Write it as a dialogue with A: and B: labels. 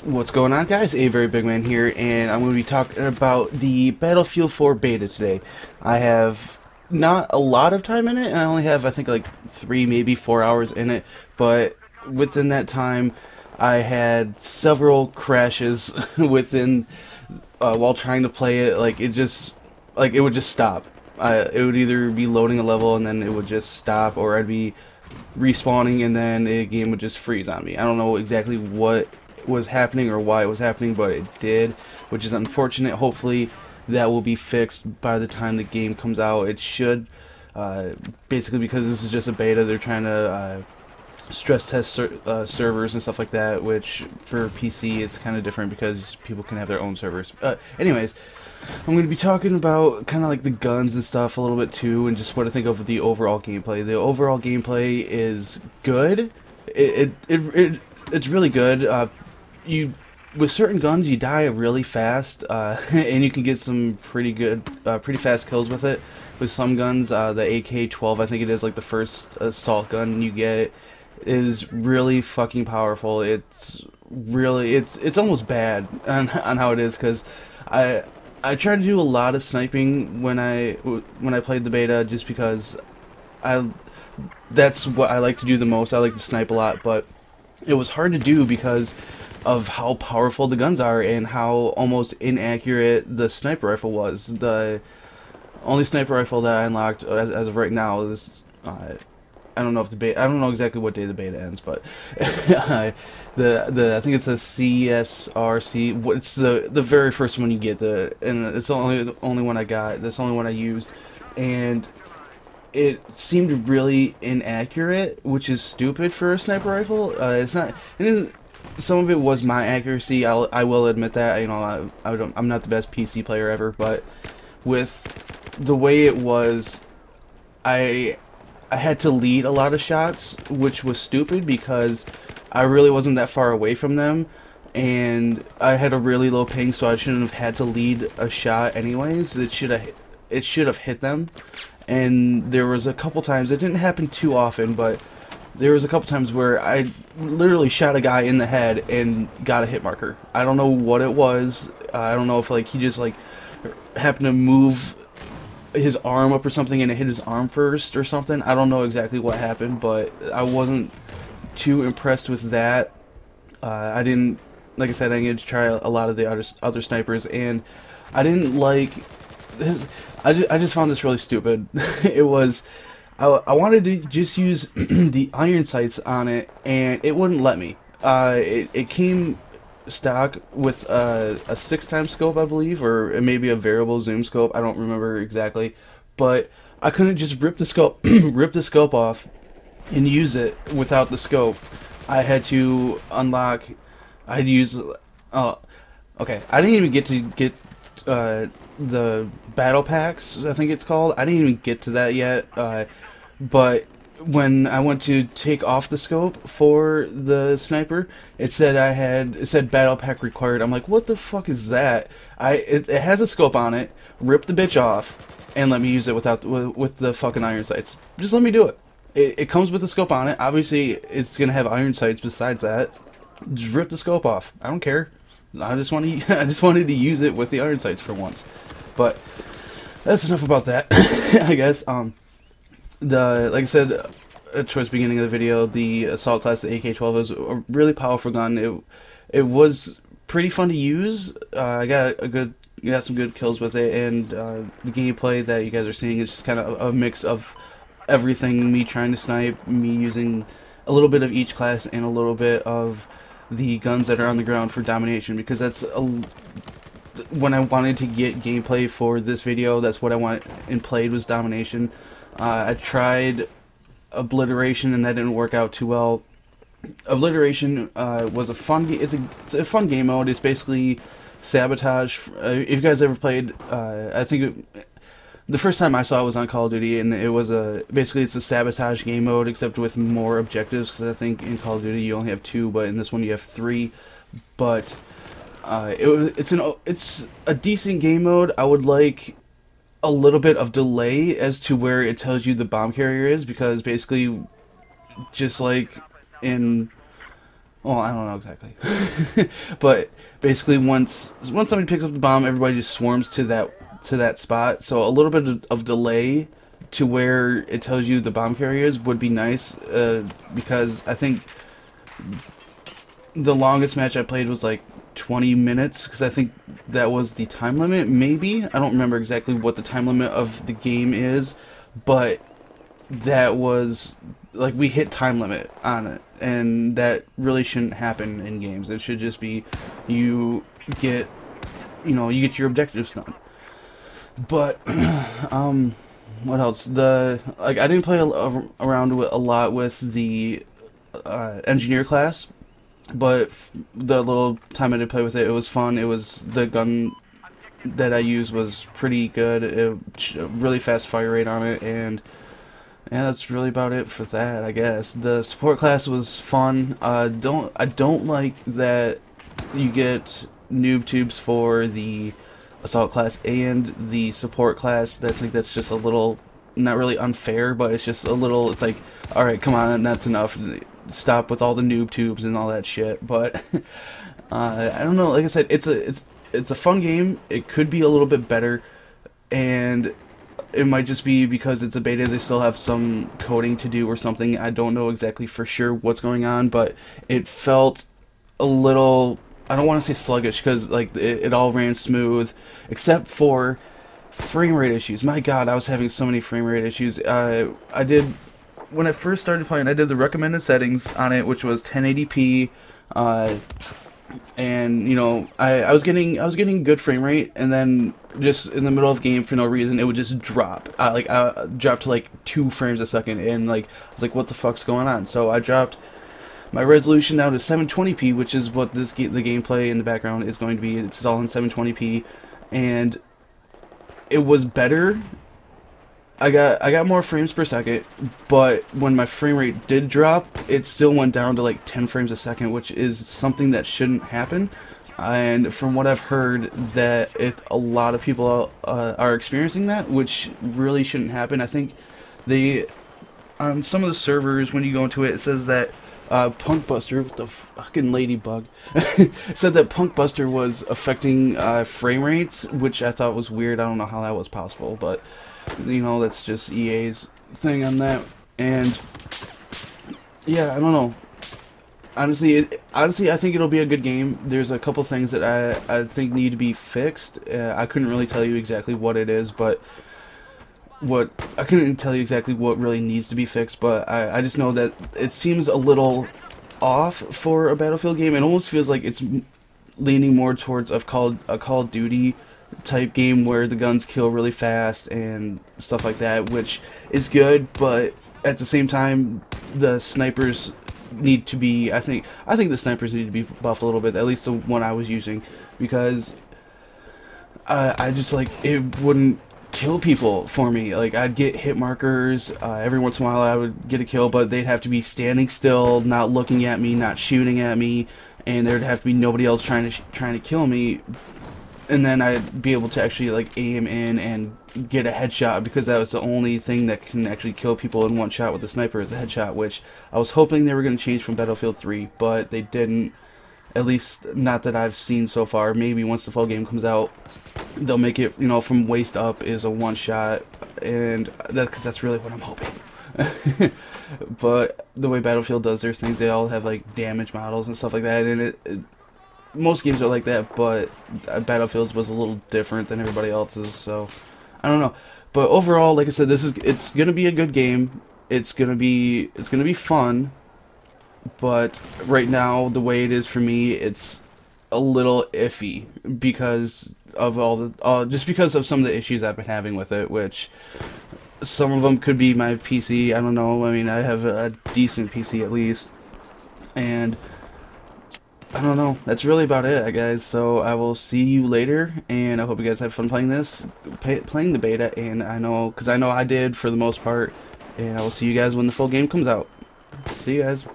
A: What's going on, guys? A very big man here, and I'm going to be talking about the Battlefield 4 beta today. I have not a lot of time in it, and I only have, I think, like 3, maybe 4 hours in it, but within that time, I had several crashes within, while trying to play it. It would just stop. It would either be loading a level and then it would just stop, or I'd be respawning and then the game would just freeze on me. I don't know exactly what was happening or why it was happening, but it did, which is unfortunate. Hopefully that will be fixed by the time the game comes out. It should, basically because this is just a beta. They're trying to stress test servers and stuff like that, which for PC it's kind of different because people can have their own servers. Anyways, I'm going to be talking about kind of like the guns and stuff a little bit too, and just what I think of the overall gameplay. The overall gameplay is good. It's really good. You With certain guns you die really fast, and you can get some pretty fast kills with it. With some guns, the AK-12, I think it is, like the first assault gun you get, is really fucking powerful. It's almost bad on how it is, because I tried to do a lot of sniping when I played the beta, just because that's what I like to do the most. I like to snipe a lot, but it was hard to do because of how powerful the guns are and how almost inaccurate the sniper rifle was. The only sniper rifle that I unlocked as of right now is I don't know if the beta. I don't know exactly what day the beta ends, but I think it's a CSRC. It's the very first one you get, and it's the only one I got. That's the only one I used, and it seemed really inaccurate, which is stupid for a sniper rifle. It's not. And some of it was my accuracy. I will admit that. You know, I'm not the best PC player ever, but with the way it was, I had to lead a lot of shots, which was stupid because I really wasn't that far away from them, and I had a really low ping, so I shouldn't have had to lead a shot anyways. It should have hit them. And there was a couple times, it didn't happen too often, but there was a couple times where I literally shot a guy in the head and got a hit marker. I don't know what it was. I don't know if he just happened to move his arm up or something and it hit his arm first or something. I don't know exactly what happened, but I wasn't too impressed with that. I didn't, like I said, I didn't get to try a lot of the other snipers, and I didn't like this. I just found this really stupid. It was, I wanted to just use the iron sights on it, and it wouldn't let me. It came stock with a 6x scope, I believe, or maybe a variable zoom scope. I don't remember exactly, but I couldn't just rip the scope rip the scope off and use it without the scope. I had to unlock. I had to use. Okay, I didn't even get the battle packs, I think it's called. I didn't even get to that yet. But when I went to take off the scope for the sniper, it said battle pack required. I'm like, what the fuck is that? It has a scope on it. Rip the bitch off and let me use it with the fucking iron sights. Just let me do it. It comes with a scope on it. Obviously, it's gonna have iron sights besides that. Just rip the scope off. I don't care. I just wanted to use it with the iron sights for once. But that's enough about that. I guess. Like I said towards the beginning of the video, the assault class, the AK-12, is a really powerful gun. It was pretty fun to use. I got some good kills with it, and the gameplay that you guys are seeing is just kind of a mix of everything. Me trying to snipe, me using a little bit of each class, and a little bit of the guns that are on the ground for domination, because when I wanted to get gameplay for this video, that's what I want and played, was domination. I tried obliteration and that didn't work out too well. Obliteration was a fun it's a fun game mode. It's basically sabotage. If you guys ever played, I think the first time I saw it was on Call of Duty, and it was basically it's a sabotage game mode, except with more objectives, because I think in Call of Duty you only have 2, but in this one you have 3. But it's a decent game mode. I would like a little bit of delay as to where it tells you the bomb carrier is, because basically, just like in Well, I don't know exactly, but basically, once somebody picks up the bomb, everybody just swarms to that spot. So a little bit of delay to where it tells you the bomb carriers would be nice, because I think the longest match I played was like 20 minutes, because I think that was the time limit. Maybe I don't remember exactly what the time limit of the game is, but that was like we hit time limit on it, and that really shouldn't happen in games. It should just be you get you get your objectives done. But what else? I didn't play around with a lot with the engineer class, but the little time I did play with it, it was fun. It was the gun that I used was pretty good. Really fast fire rate on it, and yeah, that's really about it for that, I guess. The support class was fun. I don't like that you get noob tubes for the assault class and the support class. I think that's just a little, not really unfair, but it's just a little. It's like, all right, come on, that's enough. Stop with all the noob tubes and all that shit. But I don't know. Like I said, it's a fun game. It could be a little bit better, and it might just be because it's a beta, they still have some coding to do or something. I don't know exactly for sure what's going on, but it felt a little, I don't want to say sluggish, because like it all ran smooth, except for frame rate issues. My god, I was having so many frame rate issues. I did, when I first started playing, I did the recommended settings on it, which was 1080p, and I was getting good frame rate, and then just in the middle of the game for no reason it would just drop. I dropped to like 2 frames a second, and like I was like, what the fuck's going on? So I dropped my resolution down to 720p, which is what the gameplay in the background is going to be. It's all in 720p, and it was better. I got more frames per second, but when my frame rate did drop, it still went down to like 10 frames a second, which is something that shouldn't happen. And from what I've heard, that a lot of people are experiencing that, which really shouldn't happen. I think on some of the servers, when you go into it, it says that Punkbuster, what the fucking ladybug, said that Punkbuster was affecting frame rates, which I thought was weird. I don't know how that was possible, but that's just EA's thing on that. And yeah, I don't know. Honestly, I think it'll be a good game. There's a couple things that I think need to be fixed. I couldn't really tell you exactly what it is, but I couldn't tell you exactly what really needs to be fixed. But I just know that it seems a little off for a Battlefield game. It almost feels like it's leaning more towards a Call of Duty type game where the guns kill really fast and stuff like that, which is good, but at the same time the snipers need to be, I think the snipers need to be buffed a little bit, at least the one I was using, because I just like, it wouldn't kill people for me. Like, I'd get hit markers, every once in a while I would get a kill, but they'd have to be standing still, not looking at me, not shooting at me, and there'd have to be nobody else trying to kill me. And then I'd be able to actually like aim in and get a headshot, because that was the only thing that can actually kill people in one shot with a sniper, is a headshot, which I was hoping they were going to change from Battlefield 3, but they didn't. At least not that I've seen so far. Maybe once the full game comes out, they'll make it, from waist up is a one shot, and because that's really what I'm hoping. But the way Battlefield does their things, they all have like damage models and stuff like that, and most games are like that, but Battlefield's was a little different than everybody else's, so I don't know. But overall, like I said, it's gonna be a good game. It's gonna be fun. But right now, the way it is for me, it's a little iffy because of just because of some of the issues I've been having with it, which some of them could be my PC. I don't know. I mean, I have a decent PC at least, and I don't know. That's really about it, guys. So I will see you later, and I hope you guys had fun playing playing the beta. And because I know I did for the most part. And I will see you guys when the full game comes out. See you guys.